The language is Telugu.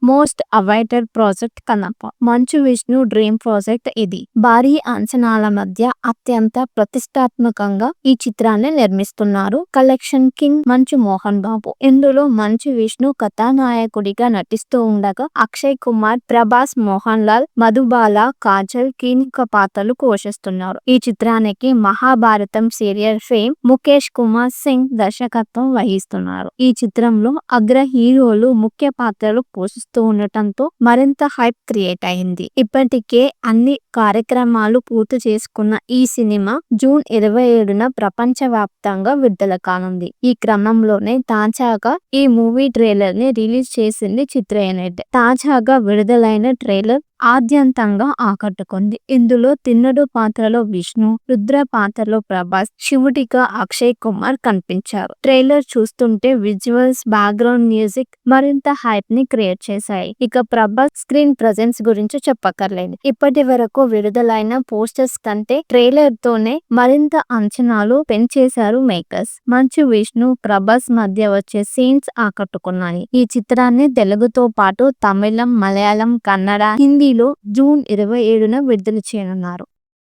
Most awaited project Kannappa. Manchu Vishnu dream project ఇది. భారీ అంచనాల మధ్య అత్యంత ప్రతిష్టాత్మకంగా ఈ చిత్రాన్ని నిర్మిస్తున్నారు కలెక్షన్ కింగ్ మంచు మోహన్ బాబు. ఇందులో మంచు విష్ణు కథానాయకుడిగా నటిస్తూ ఉండగా అక్షయ్ కుమార్, ప్రభాస్, మోహన్ లాల్, మధుబాల, కాజల్ కీలక పాత్రలు పోషిస్తున్నారు. ఈ చిత్రానికి మహాభారతం సీరియల్ ఫేమ్ ముఖేష్ కుమార్ సింగ్ దర్శకత్వం వహిస్తున్నారు. ఈ చిత్రంలో అగ్ర హీరోలు ముఖ్య పాత్రలు పోషిస్తూ ఉండటంతో మరింత హైప్ క్రియేట్ అయింది. ఇప్పటికే అన్ని కార్యక్రమాలు పూర్తి చేసుకున్న ఈ సినిమా జూన్ 27న ప్రపంచ వ్యాప్తంగా విడుదల కానుంది. ఈ క్రమంలోనే తాజాగా ఈ మూవీ ట్రైలర్ ని రిలీజ్ చేసింది చిత్ర యూనిట్. తాజాగా విడుదలైన ట్రైలర్ ఆద్యంతంగా ఆకట్టుకుంది. ఇందులో తిన్నడు పాత్రలో విష్ణు, రుద్ర పాత్రలో ప్రభాస్, శివుడిగా అక్షయ్ కుమార్ కనిపించారు. ట్రైలర్ చూస్తుంటే విజువల్స్, బ్యాక్గ్రౌండ్ మ్యూజిక్ మరింత హైప్ ని క్రియేట్ చేశాయి. ఇక ప్రభాస్ స్క్రీన్ ప్రెజెన్స్ గురించి చెప్పక్కర్లేదు. ఇప్పటి వరకు విడుదలైన పోస్టర్స్ కంటే ట్రైలర్ తోనే మరింత అంచనాలు పెంచేశారు మేకర్స్. మంచు విష్ణు, ప్రభాస్ మధ్య వచ్చే సీన్స్ ఆకట్టుకున్నాయి. ఈ చిత్రాన్ని తెలుగుతో పాటు తమిళం, మలయాళం, కన్నడ, హిందీలో జూన్ 27న విడుదల చేయనున్నారు.